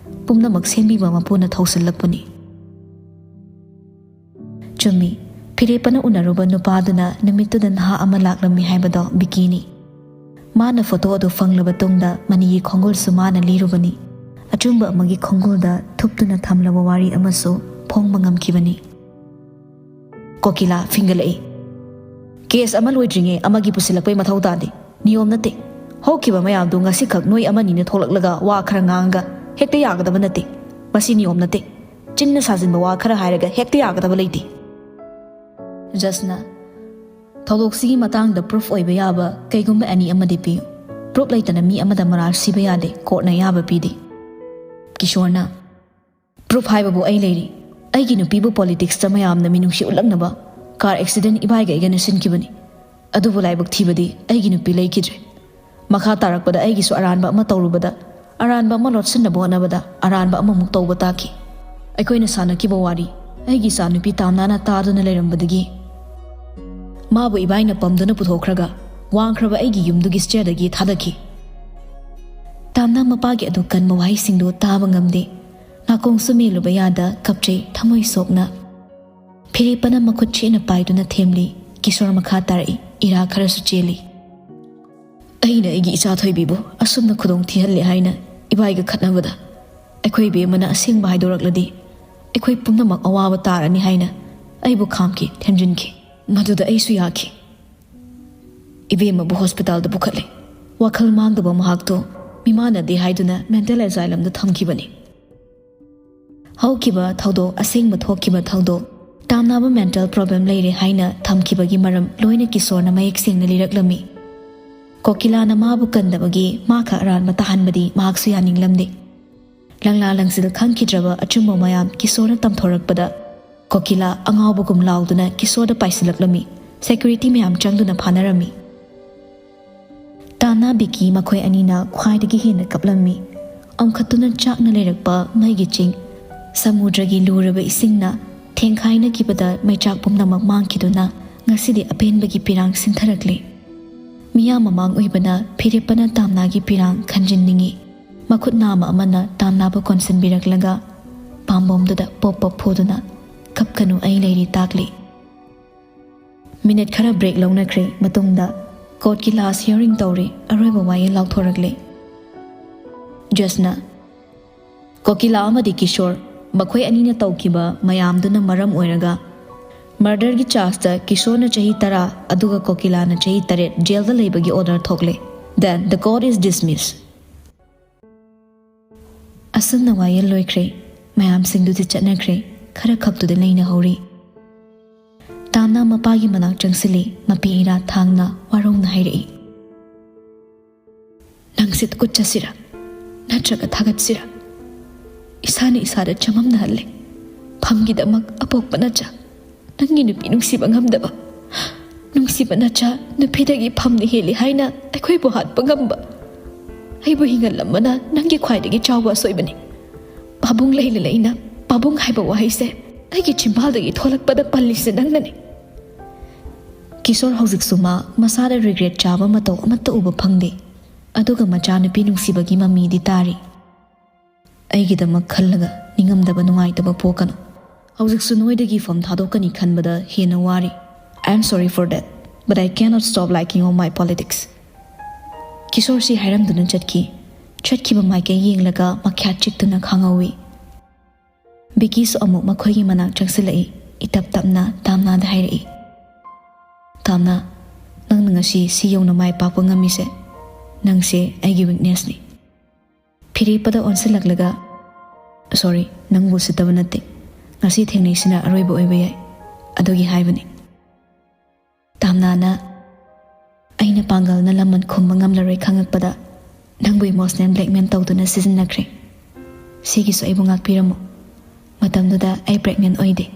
pumnamak sembiba mapuna thausalakpani chumi phirepana unaruba nupaduna nimittuda naha ama laklami haibado bikini mana photo adu fanglaba tungda mani khongol su mana lirubani achumba amagi khongolda thuptuna thamlaba wari amaso phongba ngamkibani Kokila fingalai case ama loidringe amagi pusilakpai mathau tade niyom nate hokiba mayam du ngasi khak noi amani ne tholaklaga wa khara nganga hekta yagadaba nate masi niyom nate chinna sajinba wa khara hairaga hekta yagadaba leiti Jasna tholoksigi matangda proof oiba yaba kaigumba ani amadi pi proof laitana mi amada maral siba yade court na yaba pide Kishore na proof haibabu ai leiri aigi nupibu politics ta mayamna minungsi ulaknaba car accident ibaiga igana sinkibani adubu laibak thibadi aigi nupi leikidre makha tarakpada aigi su aranba ama tawrubada aranba ama lotsinna bonabada aranba ama muk tawba taki aikoina sanakiba wari ꯑꯩꯒꯤ ꯏꯆꯥꯅꯨꯄꯤ ꯇꯥꯝꯅꯥꯅ ꯇꯥꯗꯨꯅ ꯂꯩꯔꯝꯕꯗꯒꯤ ꯃꯥꯕꯨ ꯏꯕꯥꯏꯅ ꯄꯝꯗꯨꯅ ꯄꯨꯊꯣꯛꯈ꯭ꯔꯒ ꯋꯥꯡꯈ꯭ꯔꯕ ꯑꯩꯒꯤ ꯌꯨꯝꯗꯨꯒꯤ ꯁ꯭ꯇꯦꯌꯔꯗꯒꯤ ꯊꯥꯗꯈꯤ꯫ ꯇꯥꯝꯅꯥ ꯃꯄꯥꯒꯤ ꯑꯗꯨ ꯀꯟꯕ ꯋꯥꯍꯩꯁꯤꯡꯗꯨ ꯇꯥꯕ ꯉꯝꯗꯦ꯫ ꯅꯥꯀꯣꯡꯁꯨ ꯃꯦꯜꯂꯨꯕ ꯌꯥꯗ ꯀꯞꯆꯩ ꯊꯃꯣꯏ ꯁꯣꯛꯅ꯫ ꯐꯤꯔꯦꯞꯄꯅ ꯃꯈꯨꯠ ꯆꯦꯠꯅ ꯄꯥꯏꯗꯨꯅ ꯊꯦꯝꯂꯤ꯫ ꯀꯤꯁꯣꯔ ꯃꯈꯥ ꯇꯥꯔꯛꯏ, ꯏꯔꯥ ꯈꯔꯁꯨ ꯆꯦꯜꯂꯤ꯫ ꯑꯩꯅ ꯑꯩꯒꯤ ꯏꯆꯥ ꯊꯣꯏꯕꯤꯕꯨ ꯑꯁꯨꯝꯅ ꯈꯨꯗꯣꯡ ꯊꯤꯍꯜꯂꯦ ꯍꯥꯏꯅ ꯏꯕꯥꯏꯒ ꯈꯠꯅꯕꯗ ꯑꯩꯈꯣꯏ ꯏꯕꯦꯝꯃꯅ ꯑꯁꯦꯡꯕ ꯍꯥꯏꯗꯣꯔꯛꯂꯗꯤ ꯑꯩꯈꯣꯏ ꯄꯨꯝꯅꯃꯛ ꯑꯋꯥꯕ ꯇꯥꯔꯅꯤ ꯍꯥꯏꯅ ꯑꯩꯕꯨ ꯈꯥꯝꯈꯤ, ꯊꯦꯝꯖꯤꯟꯈꯤ꯫ ꯃꯗꯨꯗ ꯑꯩꯁꯨ ꯌꯥꯈꯤ꯫ ꯏꯕꯦꯝꯃꯕꯨ ꯍꯣꯁꯄꯤꯇꯥꯜꯗ ꯄꯨꯈꯠꯂꯦ꯫ ꯋꯥꯈꯜ ꯃꯥꯡꯗꯕ ꯃꯍꯥꯛꯇꯣ ꯃꯤꯃꯥꯟꯅꯗꯦ ꯍꯥꯏꯗꯨꯅ ꯃꯦꯟꯇꯦꯜ ꯑꯦꯖꯥꯏꯂꯝꯗ ꯊꯝꯈꯤꯕꯅꯤ꯫ ꯍꯧꯈꯤꯕ ꯊꯧꯗꯣꯛ, ꯑꯁꯦꯡꯕ ꯊꯣꯛꯈꯤꯕ ꯊꯧꯗꯣꯛ, ꯇꯥꯝꯅꯥꯕ ꯃꯦꯟꯇꯦꯜ ꯄ꯭ꯔꯣꯕ꯭ꯂꯦꯝ ꯂꯩꯔꯦ ꯍꯥꯏꯅ ꯊꯝꯈꯤꯕꯒꯤ ꯃꯔꯝ ꯂꯣꯏꯅ ꯀꯤꯁꯣꯔꯅ ꯃꯌꯦꯛ ꯁꯦꯡꯅ ꯂꯤꯔꯛꯂꯝꯃꯤ꯫ ꯀꯣꯀꯤꯂꯥꯅ ꯃꯥꯕꯨ ꯀꯟꯗꯕꯒꯤ ꯃꯥꯈꯛ ꯑꯔꯥꯟꯕ ꯇꯥꯍꯟꯕꯗꯤ ꯃꯍꯥꯛꯁꯨ ꯌꯥꯅꯤꯡꯂꯝꯗꯦ꯫ ꯂꯪꯂꯥ ꯂꯪꯁꯤꯜ ꯈꯪꯈꯤꯗ꯭ꯔꯕ ꯑꯆꯨꯝꯕ ꯃꯌꯥꯝ ꯀꯤꯁꯣꯔꯅ ꯇꯝꯊꯣꯔꯛꯄꯗ ꯀꯣꯀꯤꯂꯥ ꯑꯉꯥꯎꯕꯒꯨꯝ ꯂꯥꯎꯗꯨꯅ ꯀꯤꯁꯣꯔꯗ ꯄꯥꯏꯁꯤꯜꯂꯛꯂꯝꯃꯤ꯫ ꯁꯦꯀ꯭ꯌꯨꯔꯤꯇꯤ ꯃꯌꯥꯝ ꯆꯪꯗꯨꯅ ꯐꯥꯅꯔꯝꯃꯤ꯫ ꯇꯥꯝꯅꯥ, ꯕꯤꯀꯤ ꯃꯈꯣꯏ ꯑꯅꯤꯅ ꯈ꯭ꯋꯥꯏꯗꯒꯤ ꯍꯦꯟꯅ ꯀꯞꯂꯝꯃꯤ꯫ ꯑꯣꯝꯈꯠꯇꯨꯅ ꯆꯥꯛꯅ ꯂꯩꯔꯛꯄ ꯃꯩꯒꯤ ꯆꯤꯡ, ꯁꯃꯨꯗ꯭ꯔꯒꯤ ꯂꯨꯔꯕ ꯏꯁꯤꯡꯅ ꯊꯦꯡꯈꯥꯏꯅꯈꯤꯕꯗ ꯃꯩꯆꯥꯛ ꯄꯨꯝꯅꯃꯛ ꯃꯥꯡꯈꯤꯗꯨꯅ ꯉꯁꯤꯗꯤ ꯑꯄꯦꯟꯕꯒꯤ ꯄꯤꯔꯥꯡ ꯁꯤꯟꯊꯔꯛꯂꯤ꯫ ꯃꯤꯌꯥꯝ ꯃꯃꯥꯡ ꯑꯣꯏꯕꯅ ꯐꯤꯔꯦꯞꯄꯅ ꯇꯥꯝꯅꯥꯒꯤ ꯄꯤꯔꯥꯡ ꯈꯟꯖꯤꯟꯅꯤꯡꯉꯤ꯫ ꯃꯈꯨꯠ ꯅꯥꯝꯃ ꯑꯃꯅ ꯇꯥꯝꯅꯥꯕꯨ ꯀꯣꯟꯁꯤꯟꯕꯤꯔꯛꯂꯒ ꯄꯥꯝꯕꯣꯝꯗꯨꯗ ꯄꯣꯞ ꯄꯣꯞ ꯐꯨꯗꯨꯅ ꯀꯞꯀꯅꯨ ꯑꯩ ꯂꯩꯔꯤ ꯇꯥꯛꯂꯤ꯫ ꯃꯤꯅꯤꯠ ꯈꯔ ꯕ꯭ꯔꯦꯛ ꯂꯧꯅꯈ꯭ꯔꯦ꯫ ꯃꯇꯨꯡꯗ ꯀꯣꯔꯠꯀꯤ ꯂꯥꯁ ꯍꯤꯌꯔꯤꯡ ꯇꯧꯔꯦ꯫ ꯑꯔꯣꯏꯕ ꯋꯥꯌꯦꯜ ꯂꯥꯎꯊꯣꯔꯛꯂꯦ꯫ ꯖꯖꯅ, ꯀꯣꯀꯤꯂꯥ ꯑꯃꯗꯤ ꯀꯤꯁꯣꯔ ꯃꯈꯣꯏ ꯑꯅꯤꯅ ꯇꯧꯈꯤꯕ ꯃꯌꯥꯝꯗꯨꯅ ꯃꯔꯝ ꯑꯣꯏꯔꯒ ꯃꯔꯗꯔꯒꯤ ꯆꯥꯔꯖꯇ ꯀꯤꯁꯣꯔꯅ ꯆꯍꯤ 10 ꯑꯗꯨꯒ ꯀꯣꯀꯤꯂꯥꯅ ꯆꯍꯤ 8 ꯖꯦꯜꯗ ꯂꯩꯕꯒꯤ order ꯊꯣꯛꯂꯦ꯫ Then the court is dismissed. ꯑꯁꯨꯝꯅ ꯋꯥꯌꯦꯜ ꯂꯣꯏꯈ꯭ꯔꯦ꯫ ꯃꯌꯥꯝꯁꯤꯡꯗꯨꯗꯤ ꯆꯠꯅꯈ꯭ꯔꯦ꯫ ꯈꯔ ꯈꯛꯇꯨꯗ ꯂꯩꯅꯍꯧꯔꯤ꯫ ꯇꯥꯝꯅꯥ ꯃꯄꯥꯒꯤ ꯃꯅꯥꯛ ꯆꯪꯁꯤꯜꯂꯤ꯫ ꯃꯄꯤ ꯏꯔꯥ ꯊꯥꯡꯅ ꯋꯥꯔꯧꯅ ꯍꯥꯏꯔꯛꯏ, ꯅꯪꯁꯦ ꯇꯨꯀꯠꯆꯁꯤꯔ ꯅꯠꯇ꯭ꯔꯒ ꯊꯥꯒꯠꯁꯤꯔ? ꯏꯁꯥꯅ ꯏꯁꯥꯗ ꯆꯃꯝꯅꯍꯜꯂꯦ꯫ ꯐꯝꯒꯤꯗꯃꯛ ꯑꯄꯣꯛꯄ ꯅꯆꯥ, ꯅꯪꯒꯤ ꯅꯨꯄꯤ ꯅꯨꯡꯁꯤꯕ ꯉꯝꯗꯕ, ꯅꯨꯡꯁꯤꯕ ꯅꯆꯥ ꯅꯨꯄꯤꯗꯒꯤ ꯐꯝꯅ ꯍꯦꯜꯂꯤ ꯍꯥꯏꯅ ꯑꯩꯈꯣꯏꯕꯨ ꯍꯥꯠꯄ ꯉꯝꯕ ꯑꯩꯕꯨ ꯍꯤꯡꯍꯜꯂꯝꯕꯅ ꯅꯪꯒꯤ ꯈ꯭ꯋꯥꯏꯗꯒꯤ ꯆꯥꯎꯕ ꯑꯁꯣꯏꯕꯅꯤ꯫ ꯄꯥꯕꯨꯡ ꯂꯩꯅ ꯂꯩꯅ ꯄꯥꯕꯨꯡ ꯍꯥꯏꯕ ꯋꯥꯍꯩꯁꯦ ꯑꯩꯒꯤ ꯆꯤꯝꯕꯥꯜꯗꯒꯤ ꯊꯣꯛꯂꯛꯄꯗ ꯄꯜꯂꯤꯁꯦ ꯅꯪꯅꯅꯤ꯫ ꯀꯤꯁꯣꯔ ꯍꯧꯖꯤꯛꯁꯨ ꯃꯁꯥꯗ ꯔꯤꯒ꯭ꯔꯦꯠ ꯆꯥꯕ ꯃꯇꯧ ꯑꯃꯠꯇ ꯎꯕ ꯐꯪꯗꯦ꯫ ꯑꯗꯨꯒ ꯃꯆꯥꯅꯨꯄꯤ ꯅꯨꯡꯁꯤꯕꯒꯤ ꯃꯃꯤꯗꯤ ꯇꯥꯔꯤ꯫ ꯑꯩꯒꯤꯗꯃꯛ ꯈꯜꯂꯒ ꯅꯤꯡꯉꯝꯗꯕ ꯅꯨꯡꯉꯥꯏꯇꯕ ꯄꯣꯛꯀꯅꯨ꯫ ꯍꯧꯖꯤꯛꯁꯨ ꯅꯣꯏꯗꯒꯤ ꯐꯝ ꯊꯥꯗꯣꯛꯀꯅꯤ ꯈꯟꯕꯗ ꯍꯦꯟꯅ ꯋꯥꯔꯤ꯫ I am sorry for that, but I cannot stop liking all my politics. ꯀꯤꯁꯣꯔꯁꯤ ꯍꯥꯏꯔꯝꯗꯨꯅ ꯆꯠꯈꯤ꯫ ꯆꯠꯈꯤꯕ ꯃꯥꯏꯀꯩ ꯌꯦꯡꯂꯒ ꯃꯈ꯭ꯌꯥꯠ ꯆꯤꯛꯇꯨꯅ ꯈꯥꯡꯍꯧꯏ꯫ ꯕꯤꯀꯤꯁꯨ ꯑꯃꯨꯛ ꯃꯈꯣꯏꯒꯤ ꯃꯅꯥꯛ ꯆꯪꯁꯤꯜꯂꯛꯏ꯫ ꯏꯇꯞ ꯇꯞꯅ ꯇꯥꯝꯅꯥꯗ ꯍꯥꯏꯔꯛꯏ, ꯇꯥꯝꯅꯥ, ꯅꯪꯅ ꯉꯁꯤ ꯁꯤ ꯌꯧꯅ ꯃꯥꯏ ꯄꯥꯛꯄ ꯉꯝꯃꯤꯁꯦ ꯅꯪꯁꯦ ꯑꯩꯒꯤ ꯋꯤꯛꯅꯦꯁꯅꯤ꯫ ꯐꯤꯔꯦꯞꯄꯗ ꯑꯣꯟꯁꯤꯜꯂꯛꯂꯒ, ꯁꯣꯔꯤ, ꯅꯪꯕꯨ ꯎꯁꯤꯠꯇꯕ ꯅꯠꯇꯦ꯫ ꯉꯁꯤ ꯊꯦꯡꯅꯩꯁꯤꯅ ꯑꯔꯣꯏꯕ ꯑꯣꯏꯕ ꯌꯥꯏ, ꯑꯗꯨꯒꯤ ꯍꯥꯏꯕꯅꯤ꯫ ꯇꯥꯝꯅꯥꯅ, ꯑꯩꯅ ꯄꯥꯡꯒꯜꯅ ꯂꯃꯟ ꯈꯨꯝꯕ ꯉꯝꯂꯔꯣꯏ ꯈꯪꯉꯛꯄꯗ ꯅꯪꯕꯨ ꯏꯃꯣꯁꯅꯦꯜ ꯕ꯭ꯂꯦꯛꯃꯦꯜ ꯇꯧꯗꯨꯅ ꯁꯤꯖꯤꯟꯅꯈ꯭ꯔꯦ꯫ ꯁꯤꯒꯤꯁꯨ ꯑꯩꯕꯨ ꯉꯥꯛꯄꯤꯔꯝꯃꯨ꯫ ꯃꯇꯝꯗꯨꯗ ꯑꯩ ꯄ꯭ꯔꯦꯒꯅꯦꯟ ꯑꯣꯏꯗꯦ꯫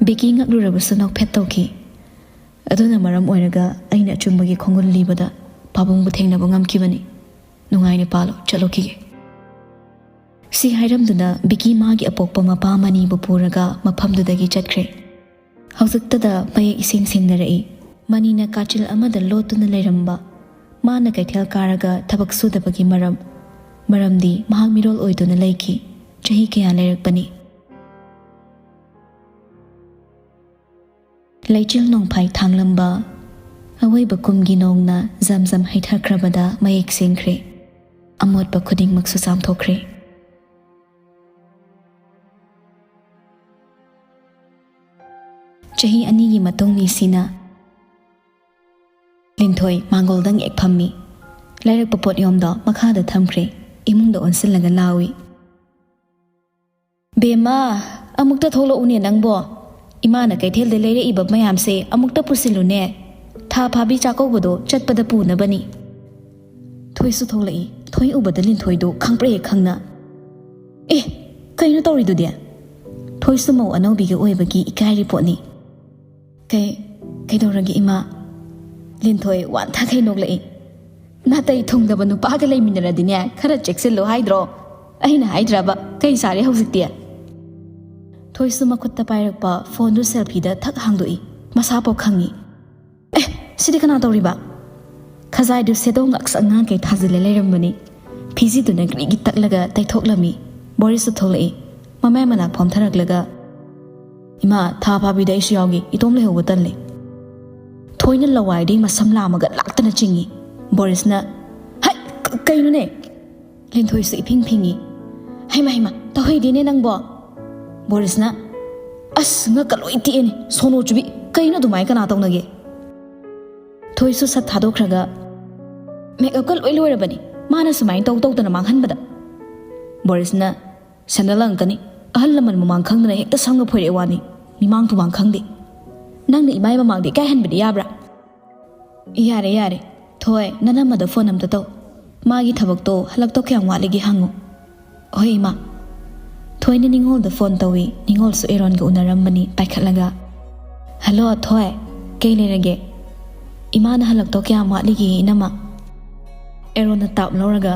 ꯕꯤꯀꯤ ꯉꯛꯂꯨꯔꯕꯁꯨ ꯅꯣꯛꯐꯦꯠ ꯇꯧꯈꯤ꯫ ꯑꯗꯨꯅ ꯃꯔꯝ ꯑꯣꯏꯔꯒ ꯑꯩꯅ ꯑꯆꯨꯝꯕꯒꯤ ꯈꯣꯡꯒꯨꯜ ꯂꯤꯕꯗ ꯄꯥꯕꯨꯡꯕꯨ ꯊꯦꯡꯅꯕ ꯉꯝꯈꯤꯕꯅꯤ꯫ ꯅꯨꯡꯉꯥꯏꯅ ꯄꯥꯜꯂꯣ, ꯆꯠꯂꯨꯈꯤꯒꯦ꯫ ꯁꯤ ꯍꯥꯏꯔꯝꯗꯨꯅ ꯕꯤꯀꯤ ꯃꯥꯒꯤ ꯑꯄꯣꯛꯄ ꯃꯄꯥ ꯃꯅꯤꯕꯨ ꯄꯨꯔꯒ ꯃꯐꯝꯗꯨꯗꯒꯤ ꯆꯠꯈ꯭ꯔꯦ꯫ ꯍꯧꯖꯤꯛꯇꯗ ꯃꯌꯦꯛ ꯏꯁꯦꯡ ꯁꯦꯡꯅꯔꯛꯏ꯫ ꯃꯅꯤꯅ ꯀꯥꯆꯤꯜ ꯑꯃꯗ ꯂꯣꯠꯇꯨꯅ ꯂꯩꯔꯝꯕ, ꯃꯥꯅ ꯀꯩꯊꯦꯜ ꯀꯥꯔꯒ ꯊꯕꯛ ꯁꯨꯗꯕꯒꯤ ꯃꯔꯝꯗꯤ ꯃꯍꯥꯛ ꯃꯤꯔꯣꯜ ꯑꯣꯏꯗꯨꯅ ꯂꯩꯈꯤ꯫ ꯆꯍꯤ ꯀꯌꯥ ꯂꯩꯔꯛꯄꯅꯤ꯫ ꯂꯩꯆꯤꯜ ꯅꯣꯡꯐꯥꯏ ꯊꯥꯡꯂꯝꯕ ꯑꯋꯩꯕ ꯀꯨꯝꯒꯤ ꯅꯣꯡꯅ ꯖꯝ ꯖꯝ ꯍꯩꯊꯈ꯭ꯔꯕꯗ ꯃꯌꯦꯛ ꯁꯦꯡꯈ꯭ꯔꯦ꯫ ꯑꯃꯣꯠꯄ ꯈꯨꯗꯤꯡꯃꯛꯁꯨ ꯆꯥꯝꯊꯣꯛꯈ꯭ꯔꯦ꯫ ꯆꯍꯤ 2ꯒꯤ ꯃꯇꯨꯡꯅꯤ ꯁꯤꯅ꯫ ꯂꯤꯟꯊꯣꯏ ꯃꯥꯡꯒꯣꯜꯗꯪ ꯍꯦꯛ ꯐꯝꯃꯤ꯫ ꯂꯩꯔꯛꯄ ꯄꯣꯠ ꯌꯣꯝꯗꯣ ꯃꯈꯥꯗ ꯊꯝꯈ꯭ꯔꯦ꯫ ꯏꯃꯨꯡꯗ ꯑꯣꯟꯁꯤꯜꯂꯒ ꯂꯥꯎꯏ, ꯕꯦꯝꯃ, ꯑꯃꯨꯛꯇ ꯊꯣꯛꯂꯛꯎꯅꯦ ꯅꯪꯕꯣ꯫ ꯏꯃꯥꯅ ꯀꯩꯊꯦꯜꯗ ꯂꯩꯔꯛꯏꯕ ꯃꯌꯥꯝꯁꯦ ꯑꯃꯨꯛꯇ ꯄꯨꯁꯤꯜꯂꯨꯅꯦ꯫ ꯊꯥ ꯐꯥꯕꯤ ꯆꯥꯛꯀꯧꯕꯗꯣ ꯆꯠꯄꯗ ꯄꯨꯅꯕꯅꯤ꯫ ꯊꯣꯏꯁꯨ ꯊꯣꯛꯂꯛꯏ꯫ ꯊꯣꯏ ꯎꯕꯗ ꯂꯤꯟꯊꯣꯏꯗꯨ ꯈꯪꯄ꯭ꯔꯦꯛ ꯈꯪꯅ, ꯑꯦ, ꯀꯩꯅꯣ ꯇꯧꯔꯤꯗꯨꯗꯤ? ꯊꯣꯏꯁꯨ ꯃꯧ ꯑꯅꯧꯕꯤꯒ ꯑꯣꯏꯕꯒꯤ ꯏꯀꯥꯏꯔꯤ ꯄꯣꯠꯅꯤ꯫ ꯀꯩꯗꯧꯔꯒꯦ ꯏꯃꯥ? ꯂꯤꯟꯊꯣꯏ ꯋꯥꯟꯊꯈꯩ ꯅꯣꯛꯂꯛꯏ꯫ ꯅꯥꯇꯩ ꯊꯨꯡꯗꯕ ꯅꯨꯄꯥꯒ ꯂꯩꯃꯤꯟꯅꯔꯗꯤꯅꯦ ꯈꯔ ꯆꯦꯛꯁꯤꯜꯂꯨ ꯍꯥꯏꯗ꯭ꯔꯣ? ꯑꯩꯅ ꯍꯥꯏꯗ꯭ꯔꯕ? ꯀꯩ ꯁꯥꯔꯦ ꯍꯧꯖꯤꯛꯇꯤ? Thoisu makhutta pairakpa phone du selfie da thak hangdoi masa pau khangi sidi kana tawriba khazai du sedong aksa ngang ke thazile leirambani phiji du na gri gi taklaga taithoklami Boris tholai mamai manak phom tharaklaga ima tha phabi da isu yawgi itom le howa tanle thoina lawai dei masam lamaga laktana chingi Boris na hai kainu ne len thoi su iping pingi hai ma ta hoi dine nang bo Boris na as nga kaloi ti ni sono chubi kainu dumai kana tawnage thoi su sat thadokraga makeup kal loi rabani mana sumai taw tana manghan bada Boris na sandalang kani ahal laman mamang khangna hekta sanga phoi wani mimang tu mang khangde nang ni mai mamang de kai han bidi yabra yare thoi nanama da phone am ta taw magi thabak to halak to khyang wali gi hangu hoi ma thoi ni ningol da phone tawi ningol su eron ga unaram mani paikhatlaga hello thoi ke le rage imana halak to kya ma ligi inama eron na tap loraga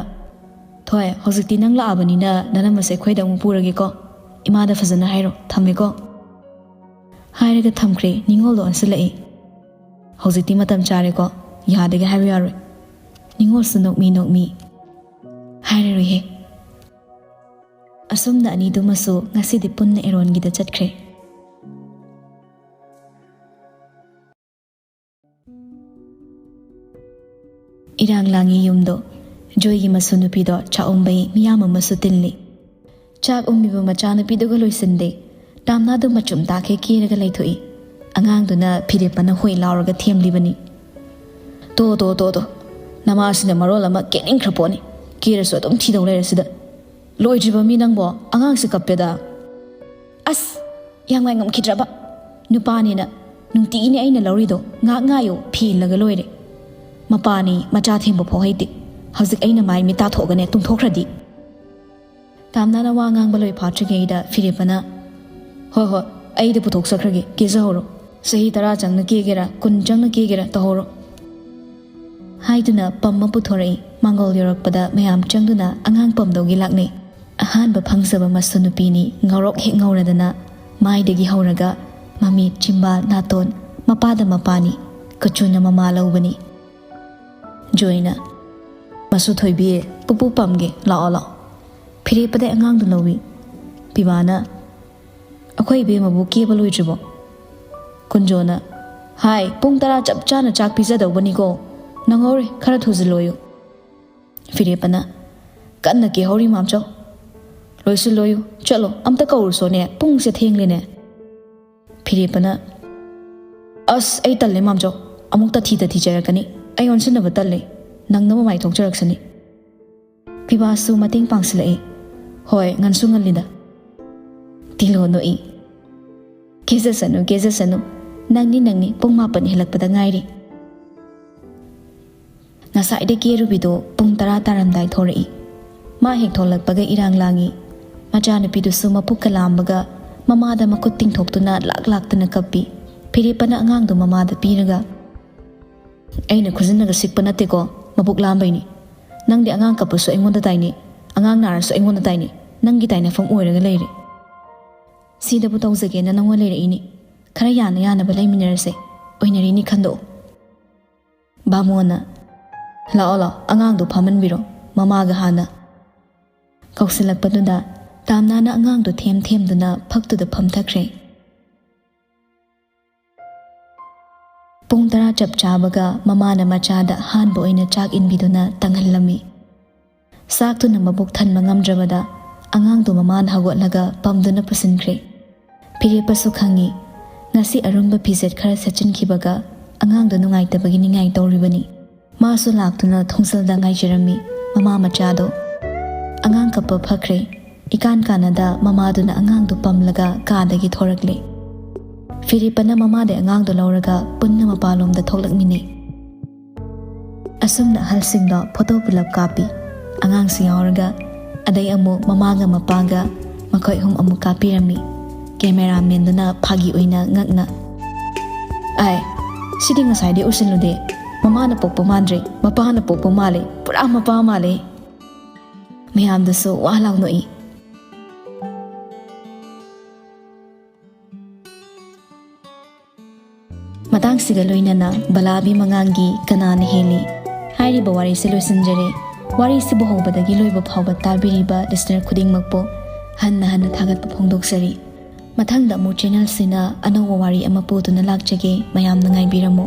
thoi hojikti nang la abani na nanama se khoi da mu purage ko imada fazana hairo thamme ko hairaga thamkre ningol do ansilai hojikti matam chare ko yadaga habi yaro ningol su nok mi hairari he asumda ani du masu ngasi di punna eron gi da chatkre irang langi yumdo joy gi masu nupi do cha umbai miyama masu tinli chak umbi ba macha nupi do galoi sinde tamna du machum ta khe ki raga laithoi angang du na phire pana hoi lauraga themli bani to nama sina marol ama kening khraponi kira so dum thi dong le sida loi jiba mi nangbo angang si kapeda as yang mai ngam khidraba nupani na nungti ni aina lorido nga yo phi laga loire mapani macha thembo pho haiti hauzik aina mai mi ta thogane tung thokhradi tamna na wangang baloi phatrige da firipana ho ai de puthok sakhrage ke jahoro sahi tara changna ke gera kun changna ke gera tahoro haiduna pamma puthorei mangol yorakpada mayam changduna angang pamdogi lakne ahanba phangsaba masunupini ngorok he ngauradana maidagi hauraga mami chimba naton mapada mapani kachuna mama laubani joina masu thoibi pupu pamge la phire pade angang du lowi pibana akhoi be mabu ke baloi jibo kunjona hai pung tara chap chana chak pizza dawbani ko nangore khara thuziloyo firepana kanna ke hori mamcho loisu loyo chalo amta kaur so ne pung se thengli ne firepana as ai talle mamcho amukta thi jarakani ai onsin na batalle nangnama mai thok jaraksani pibasu mating pangsilai hoi ngansu ngalida tilo no i gezasanu nangni pung mapan hilakpada ngairi nasai de ke rubido pung tara taramdai thorai ma hek tholakpaga irang langi macha nupi du suma pukalambaga mama da makut ting thoktuna laktana kappi phiripana angang du mama da piraga aina khuzinaga sikpana te ko mabuk lambai ni nangdi angang kapuso engonda taini angang nar so engonda taini nangi taina fam oiraga leire sida bu tawzage na nangwa leire ini khara yana ba laiminarse oinari ni khando bamona lao angang du phaman biro mama ga hana kausilak paduda tamna na angang du them duna phaktu da pham thakre pung tara chap chabaga mama na macha da han bo ina chak in biduna tanghallami sak tu na mabuk than mangam drabada angang du mama na hagotlaga pamduna pasinkre phire pasu khangi ngasi arumba phizet khara sachin khibaga angang du nungai tabagi ningai tawribani masu laktuna thongsal da ngai jerami mama machado angang kappa phakre ikan kanada mama duna angang du pamlaga kadagi thorakle firipana mama de angang du lauraga punna mapalom da tholakmine asumna halsingda photo pulap kapi angang singauraga adai amu mama ga mapaga makhoi hum amu kapirami cameraman duna phagi oina ngakna ai sidi ngasai de usilude mama na pokpa mandre mapa na pokpa male pura mapa male mayam da so walang noi ꯃꯇꯥꯡꯁꯤꯒ ꯂꯣꯏꯅꯅ ꯕꯂꯥꯕꯤ ꯃꯉꯥꯡꯒꯤ ꯀꯅꯥꯅ ꯍꯦꯜꯂꯤ ꯍꯥꯏꯔꯤꯕ ꯋꯥꯔꯤꯁꯤ ꯂꯣꯏꯁꯤꯟꯖꯔꯦ ꯋꯥꯔꯤꯁꯤꯕꯨ ꯍꯧꯕꯗꯒꯤ ꯂꯣꯏꯕ ꯐꯥꯎꯕ ꯇꯥꯕꯤꯔꯤꯕ listener ꯈꯨꯗꯤꯡꯃꯛꯄꯨ ꯍꯟꯅ ꯊꯥꯒꯠꯄ ꯐꯣꯡꯗꯣꯛꯆꯔꯤ ꯃꯊꯪꯗ ꯑꯃꯨꯛ ꯆꯦꯅꯦꯜꯁꯤꯅ ꯑꯅꯧꯕ ꯋꯥꯔꯤ ꯑꯃ ꯄꯨꯗꯨꯅ ꯂꯥꯛꯆꯒꯦ ꯃꯌꯥꯝꯅ ꯉꯥꯏꯕꯤꯔꯝꯃꯨ